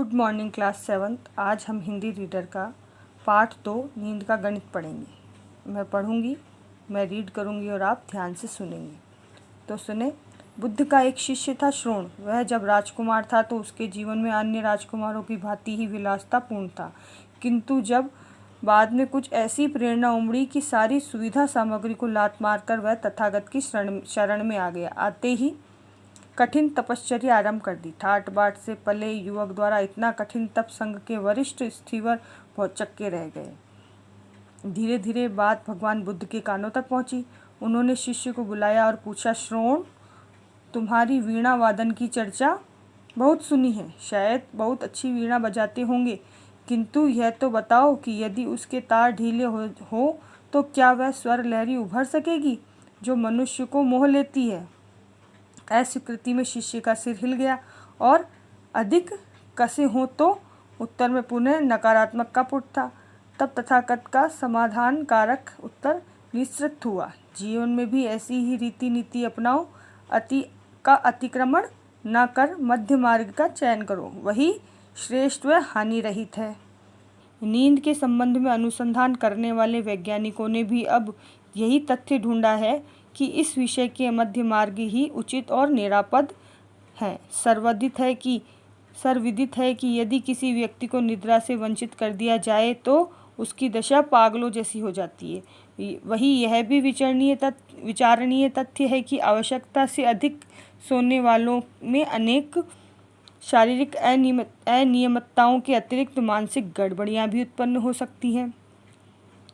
Good morning class 7th। आज हम Hindi reader का पार्ट 2 नींद का गणित पढ़ेंगे। मैं पढ़ूंगी, मैं रीड करूंगी और आप ध्यान से सुनेंगे। तो सुने। बुद्ध का एक शिष्य था श्रोण। वह जब राजकुमार था तो उसके जीवन में अन्य राजकुमारों की भांति ही विलासतापूर्ण था, किंतु जब बाद में कुछ ऐसी प्रेरणा उमड़ी कि सारी सुविधा सामग्री को लात मारकर वह तथागत की शरण में आ गया। आते ही कठिन तपश्चर्या आरंभ कर दी। ठाट बाट से पले युवक द्वारा इतना कठिन तप संघ के वरिष्ठ स्थिवर भौचक्के रह गए। धीरे धीरे बात भगवान बुद्ध के कानों तक पहुंची। उन्होंने शिष्य को बुलाया और पूछा, श्रोण, तुम्हारी वीणा वादन की चर्चा बहुत सुनी है। शायद बहुत अच्छी वीणा बजाते होंगे, किंतु यह तो बताओ कि यदि उसके तार ढीले हो तो क्या वह स्वर लहरी उभर सकेगी जो मनुष्य को मोह लेती है। अस्वीकृति में शिष्य का सिर हिल गया और अधिक कसे हो तो उत्तर में पुनः नकारात्मक का पुट था। तब तथागत का समाधान कारक उत्तर निश्चित हुआ, जीवन में भी ऐसी ही रीति नीति अपनाओ, अति का अतिक्रमण न कर मध्य मार्ग का चयन करो, वही श्रेष्ठ व हानि रहित है। नींद के संबंध में अनुसंधान करने वाले वैज्ञानिकों ने भी अब यही तथ्य ढूंढा है कि इस विषय के मध्य मार्ग ही उचित और निरापद है। सर्वविदित है कि यदि किसी व्यक्ति को निद्रा से वंचित कर दिया जाए तो उसकी दशा पागलों जैसी हो जाती है। वही यह भी विचारणीय तथ्य है कि आवश्यकता से अधिक सोने वालों में अनेक शारीरिक अनियमितताओं के अतिरिक्त मानसिक गड़बड़ियां भी उत्पन्न हो सकती हैं।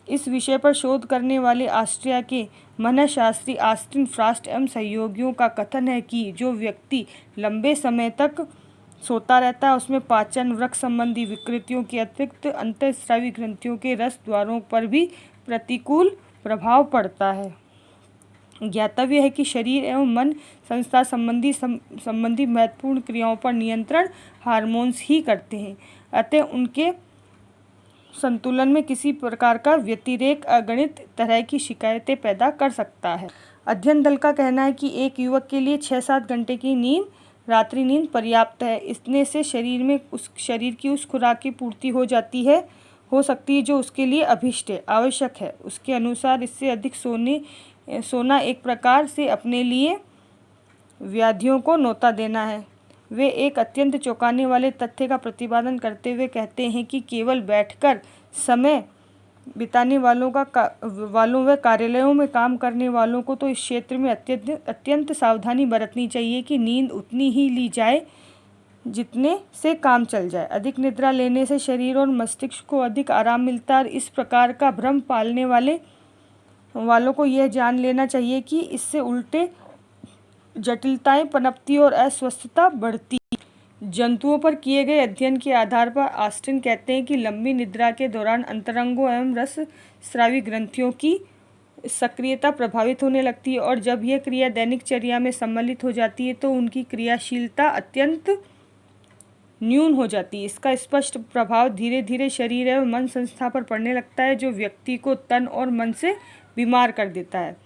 इस विषय पर शोध करने वाले ऑस्ट्रिया के मनःशास्त्री ऑस्टिन फ्रॉस्ट एवं सहयोगियों का कथन है कि जो व्यक्ति लंबे समय तक सोता रहता है उसमें पाचन वृक्क संबंधी विकृतियों के अतिरिक्त अंतःस्रावी ग्रंथियों के रस द्वारों पर भी प्रतिकूल प्रभाव पड़ता है। ज्ञातव्य है कि शरीर एवं मन संस्था संबंधी महत्वपूर्ण क्रियाओं पर नियंत्रण हार्मोन्स ही करते हैं, अतः उनके संतुलन में किसी प्रकार का व्यतिरेक अगणित तरह की शिकायतें पैदा कर सकता है। अध्ययन दल का कहना है कि एक युवक के लिए 6-7 घंटे की रात्रि नींद पर्याप्त है। इसने से शरीर की उस खुराक की पूर्ति हो सकती है जो उसके लिए अभिष्ट है, आवश्यक है। उसके अनुसार इससे अधिक सोना एक प्रकार से अपने लिए व्याधियों को न्योता देना है। वे एक अत्यंत चौंकाने वाले तथ्य का प्रतिपादन करते हुए कहते हैं कि केवल बैठकर समय बिताने वालों व कार्यालयों में काम करने वालों को तो इस क्षेत्र में अत्यंत सावधानी बरतनी चाहिए कि नींद उतनी ही ली जाए जितने से काम चल जाए। अधिक निद्रा लेने से शरीर और मस्तिष्क को अधिक आराम मिलता है और इस प्रकार का भ्रम पालने वालों को यह जान लेना चाहिए कि इससे उल्टे जटिलताएं पनपती और अस्वस्थता बढ़ती। जंतुओं पर किए गए अध्ययन के आधार पर ऑस्टिन कहते हैं कि लंबी निद्रा के दौरान अंतरंगों एवं रस स्रावी ग्रंथियों की सक्रियता प्रभावित होने लगती है और जब यह क्रिया दैनिक चर्या में सम्मिलित हो जाती है तो उनकी क्रियाशीलता अत्यंत न्यून हो जाती है। इसका स्पष्ट प्रभाव धीरे धीरे शरीर एवं मन संस्था पर पड़ने लगता है, जो व्यक्ति को तन और मन से बीमार कर देता है।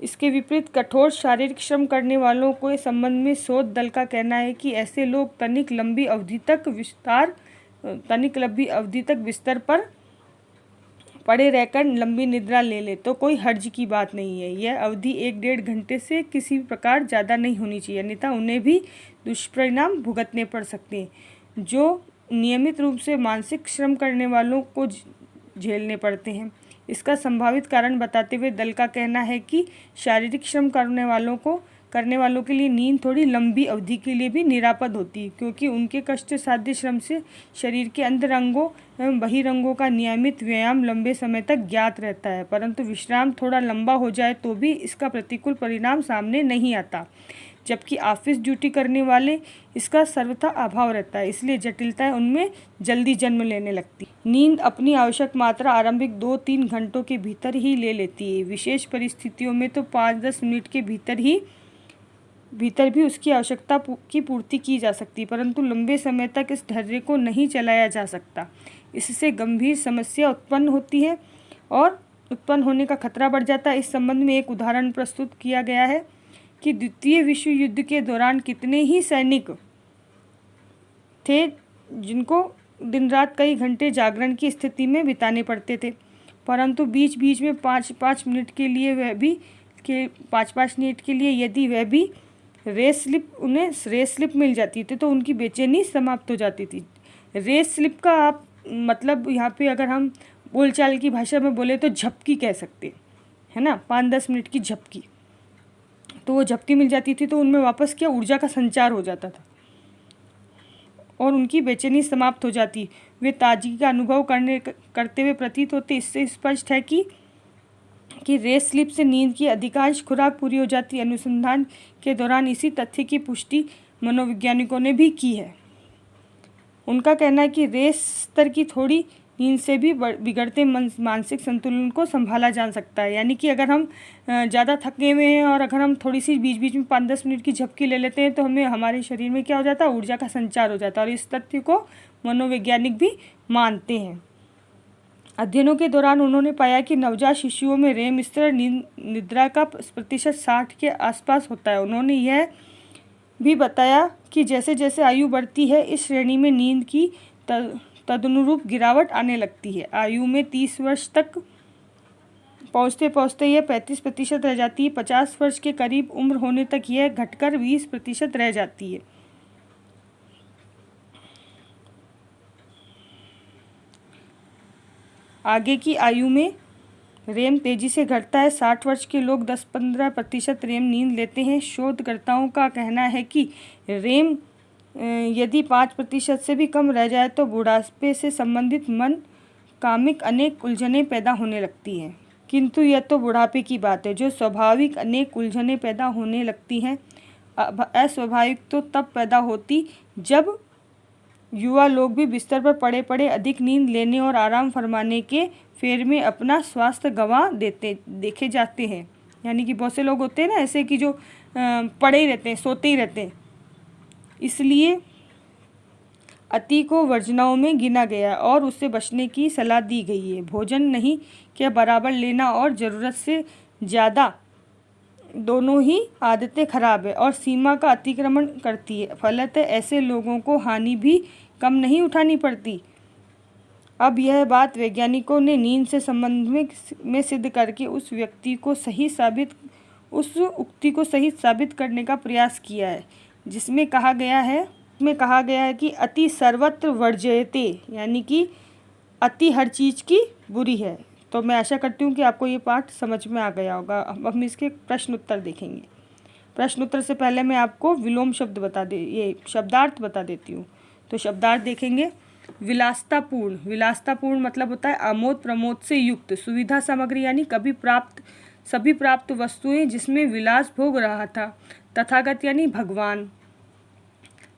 इसके विपरीत कठोर शारीरिक श्रम करने वालों के संबंध में शोध दल का कहना है कि ऐसे लोग तनिक लंबी अवधि तक बिस्तर पर पड़े रहकर लंबी निद्रा ले तो कोई हर्ज की बात नहीं है। यह अवधि 1-1.5 घंटे से किसी प्रकार ज़्यादा नहीं होनी चाहिए, अन्यथा उन्हें भी दुष्परिणाम भुगतने पड़ सकते हैं जो नियमित रूप से मानसिक श्रम करने वालों को झेलने पड़ते हैं। इसका संभावित कारण बताते हुए दल का कहना है कि शारीरिक श्रम करने वालों के लिए नींद थोड़ी लंबी अवधि के लिए भी निरापद होती है, क्योंकि उनके कष्ट साध्य श्रम से शरीर के अंतरंगों एवं बहिरंगों का नियमित व्यायाम लंबे समय तक ज्ञात रहता है, परंतु विश्राम थोड़ा लंबा हो जाए तो भी इसका प्रतिकूल परिणाम सामने नहीं आता, जबकि ऑफिस ड्यूटी करने वाले इसका सर्वथा अभाव रहता है, इसलिए जटिलताएं उनमें जल्दी जन्म लेने लगती। नींद अपनी आवश्यक मात्रा आरंभिक 2-3 घंटों के भीतर ही ले लेती है। विशेष परिस्थितियों में तो 5-10 मिनट के भीतर भी उसकी आवश्यकता की पूर्ति की जा सकती है, परंतु लंबे समय तक इस ढर्रे को नहीं चलाया जा सकता। इससे गंभीर समस्या उत्पन्न होती है और उत्पन्न होने का खतरा बढ़ जाता है। इस संबंध में एक उदाहरण प्रस्तुत किया गया है कि द्वितीय विश्व युद्ध के दौरान कितने ही सैनिक थे जिनको दिन रात कई घंटे जागरण की स्थिति में बिताने पड़ते थे, परंतु बीच बीच में 5-5 मिनट के लिए यदि वह भी उन्हें रेस स्लिप मिल जाती थी तो उनकी बेचैनी समाप्त हो जाती थी। रेस स्लिप का आप मतलब यहाँ पे अगर हम बोलचाल की भाषा में बोले तो झपकी कह सकते है ना, 5-10 मिनट की झपकी। तो वो झपकी मिल जाती थी तो उनमें वापस क्या ऊर्जा का संचार हो जाता था और उनकी बेचैनी समाप्त हो जाती। वे ताजगी का अनुभव करते हुए प्रतीत होते। इससे स्पष्ट है कि रेस स्लीप से नींद की अधिकांश खुराक पूरी हो जाती। अनुसंधान के दौरान इसी तथ्य की पुष्टि मनोवैज्ञानिकों ने भी की है। उनका कहना है कि रेस स्तर की थोड़ी नींद से भी बिगड़ते मानसिक संतुलन को संभाला जा सकता है। यानी कि अगर हम ज़्यादा थके हुए हैं और अगर हम थोड़ी सी बीच बीच में 5-10 मिनट की झपकी ले लेते हैं तो हमारे शरीर में क्या हो जाता है, ऊर्जा का संचार हो जाता है। और इस तथ्य को मनोवैज्ञानिक भी मानते हैं। अध्ययनों के दौरान उन्होंने पाया कि नवजात शिशुओं में रेम स्तर निद्रा का प्रतिशत 60 के आसपास होता है। उन्होंने यह भी बताया कि जैसे जैसे आयु बढ़ती है इस श्रेणी में नींद की तदनुरूप गिरावट आने लगती है। आयु में 30 वर्ष तक पहुँचते पहुँचते यह 35% रह जाती है। 50 वर्ष के करीब उम्र होने तक यह घटकर 20% रह जाती है। आगे की आयु में रेम तेजी से घटता है। 60 वर्ष के लोग 10-15% रेम नींद लेते हैं। शोधकर्ताओं का कहना है कि रेम यदि 5% से भी कम रह जाए तो बुढ़ापे से संबंधित मन कामिक अनेक उलझनें पैदा होने लगती हैं। किंतु यह तो बुढ़ापे की बात है। जो स्वाभाविक अनेक उलझनें पैदा होने लगती हैं, अस्वाभाविक तो तब पैदा होती जब युवा लोग भी बिस्तर पर पड़े पड़े अधिक नींद लेने और आराम फरमाने के फेर में अपना स्वास्थ्य गंवा देखे जाते हैं। यानी कि बहुत से लोग होते हैं ना ऐसे कि जो पड़े ही रहते हैं, सोते ही रहते हैं। इसलिए अति को वर्जनाओं में गिना गया और उससे बचने की सलाह दी गई है। भोजन नहीं के बराबर लेना और ज़रूरत से ज़्यादा दोनों ही आदतें खराब है और सीमा का अतिक्रमण करती है। फलतः ऐसे लोगों को हानि भी कम नहीं उठानी पड़ती। अब यह बात वैज्ञानिकों ने नींद से संबंध में सिद्ध करके उस उक्ति को सही साबित करने का प्रयास किया है, जिसमें कहा गया है कि अति सर्वत्र वर्जयते, यानी कि अति हर चीज़ की बुरी है। तो मैं आशा करती हूँ कि आपको ये पाठ समझ में आ गया होगा। अब हम इसके प्रश्न उत्तर देखेंगे। प्रश्न उत्तर से पहले मैं आपको विलोम शब्दार्थ बता देती हूँ। तो शब्दार्थ देखेंगे। विलासतापूर्ण मतलब होता है आमोद प्रमोद से युक्त। सुविधा सामग्री यानी सभी प्राप्त वस्तुएं जिसमें विलास भोग रहा था। तथागत यानी भगवान।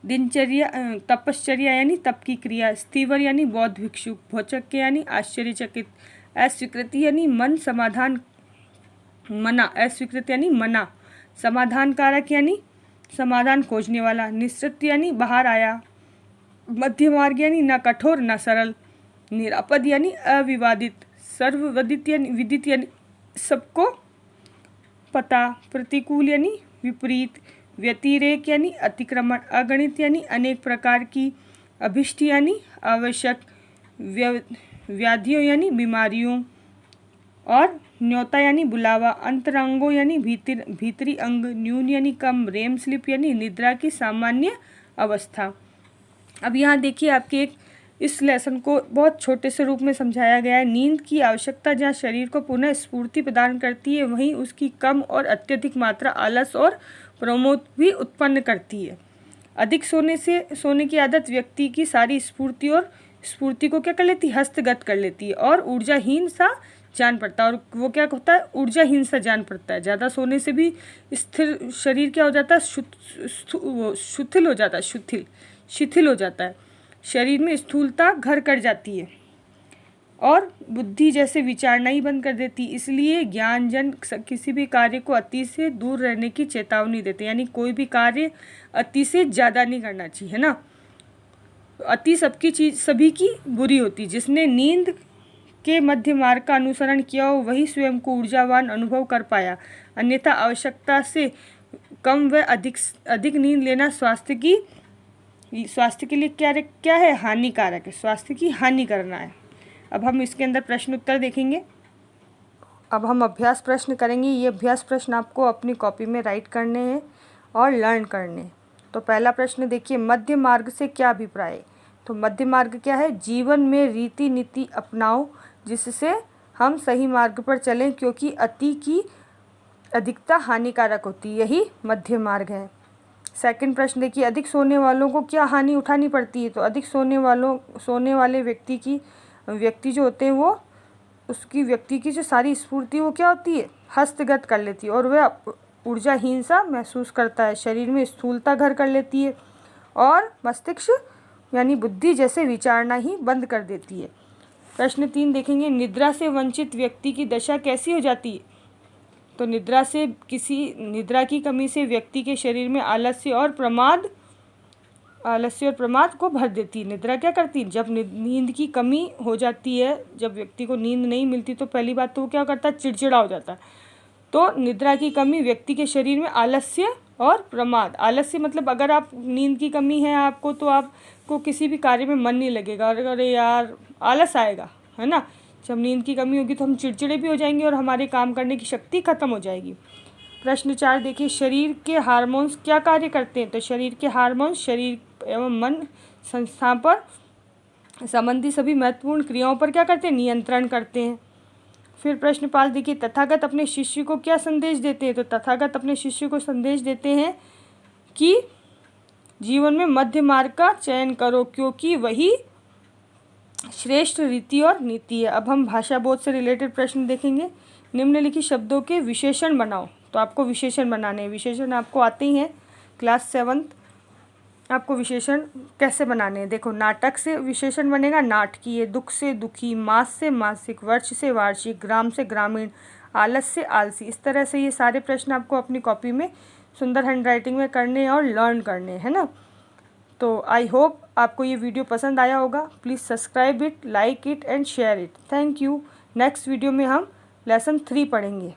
दिनचर्या तपश्चर्या यानी तप की क्रिया। स्थीवर यानी बौद्ध भिक्षुक। भौचक्य यानी आश्चर्यचकित। अस्वीकृति यानी अस्वीकृत यानी मना। समाधान कारक यानी समाधान खोजने वाला। निश्चित यानी बाहर आया। मध्य मार्ग यानी न कठोर न सरल। निरापद यानी अविवादित। सर्वविदित यानी सबको पता। प्रतिकूल यानी विपरीत। व्यतिरेक यानी अतिक्रमण। अगणित यानी अनेक प्रकार की। अभिष्ट यानी आवश्यक। व्याधियों यानी बीमारियों। और न्योता यानी बुलावा। अंतरंगों यानी भीतरी अंग। न्यून यानी कम। रेम स्लिप यानी निद्रा की सामान्य अवस्था। अब यहाँ देखिए आपके इस लेसन को बहुत छोटे से रूप में समझाया गया है। नींद की आवश्यकता जहाँ शरीर को पुनः स्फूर्ति प्रदान करती है, वहीं उसकी कम और अत्यधिक मात्रा आलस और प्रमोद भी उत्पन्न करती है। अधिक सोने की आदत व्यक्ति की सारी स्फूर्ति को क्या कर लेती है, हस्तगत कर लेती है और ऊर्जाहीन सा जान पड़ता है। और वो क्या होता है, ऊर्जाहीन सा जान पड़ता है। ज़्यादा सोने से भी स्थिर शरीर क्या हो जाता है, शिथिल हो जाता है। शरीर में स्थूलता घर कर जाती है और बुद्धि जैसे विचारना ही बंद कर देती। इसलिए ज्ञानजन किसी भी कार्य को अति से दूर रहने की चेतावनी देते हैं। यानी कोई भी कार्य अति से ज़्यादा नहीं करना चाहिए, है ना। अति सभी की बुरी होती। जिसने नींद के मध्य मार्ग का अनुसरण किया हो वही स्वयं को ऊर्जावान अनुभव कर पाया। अन्यथा आवश्यकता से कम व अधिक नींद लेना स्वास्थ्य की स्वास्थ्य के लिए क्या है, हानिकारक है, स्वास्थ्य की हानि करना है। अब हम इसके अंदर प्रश्न उत्तर देखेंगे। अब हम अभ्यास प्रश्न करेंगे। ये अभ्यास प्रश्न आपको अपनी कॉपी में राइट करने हैं और लर्न करने हैं। तो पहला प्रश्न देखिए, मध्य मार्ग से क्या अभिप्राय है। तो मध्य मार्ग क्या है, जीवन में रीति नीति अपनाओ जिससे हम सही मार्ग पर चलें, क्योंकि अति की अधिकता हानिकारक होती है, यही मध्य मार्ग है। सेकंड प्रश्न देखिए, अधिक सोने वालों को क्या हानि उठानी पड़ती है। तो अधिक सोने वाले व्यक्ति जो होते हैं वो उसकी व्यक्ति की जो सारी स्फूर्ति वो क्या होती है, हस्तगत कर लेती है और वह ऊर्जाहीन सा महसूस करता है। शरीर में स्थूलता घर कर लेती है और मस्तिष्क यानी बुद्धि जैसे विचारना ही बंद कर देती है। प्रश्न 3 देखेंगे, निद्रा से वंचित व्यक्ति की दशा कैसी हो जाती है। तो निद्रा की कमी से व्यक्ति के शरीर में आलस्य और प्रमाद को भर देती है। निद्रा क्या करती है, जब नींद की कमी हो जाती है, जब व्यक्ति को नींद नहीं मिलती तो पहली बात तो वो क्या करता है, चिड़चिड़ा हो जाता है। तो निद्रा की कमी व्यक्ति के शरीर में आलस्य और प्रमाद, आलस्य मतलब अगर आप नींद की कमी है आपको तो आपको किसी भी कार्य में मन नहीं लगेगा, अरे यार आलस आएगा, है ना। जब नींद की कमी होगी तो हम चिड़चिड़े भी हो जाएंगे और हमारे काम करने की शक्ति खत्म हो जाएगी। प्रश्न 4 देखिए, शरीर के हार्मोन्स क्या कार्य करते हैं। तो शरीर के हार्मोन्स शरीर एवं मन संस्था पर संबंधी सभी महत्वपूर्ण क्रियाओं पर क्या करते हैं, नियंत्रण करते हैं। फिर प्रश्न 5 देखिए, तथागत अपने शिष्य को क्या संदेश देते हैं। तो तथागत अपने शिष्य को संदेश देते हैं कि जीवन में मध्य मार्ग का चयन करो, क्योंकि वही श्रेष्ठ रीति और नीति है। अब हम भाषा बोध से रिलेटेड प्रश्न देखेंगे। निम्नलिखित शब्दों के विशेषण बनाओ। तो आपको विशेषण बनाने हैं, विशेषण आपको आते ही हैं, क्लास 7th आपको विशेषण कैसे बनाने हैं। देखो, नाटक से विशेषण बनेगा नाटकीय, दुख से दुखी, मास से मासिक, वर्ष से वार्षिक, ग्राम से ग्रामीण, आलस से आलसी। इस तरह से ये सारे प्रश्न आपको अपनी कॉपी में सुंदर हैंडराइटिंग में करने और लर्न करने है ना। तो आई होप आपको ये वीडियो पसंद आया होगा। Please subscribe it, like it and share it. Thank you. Next video में हम लेसन 3 पढ़ेंगे।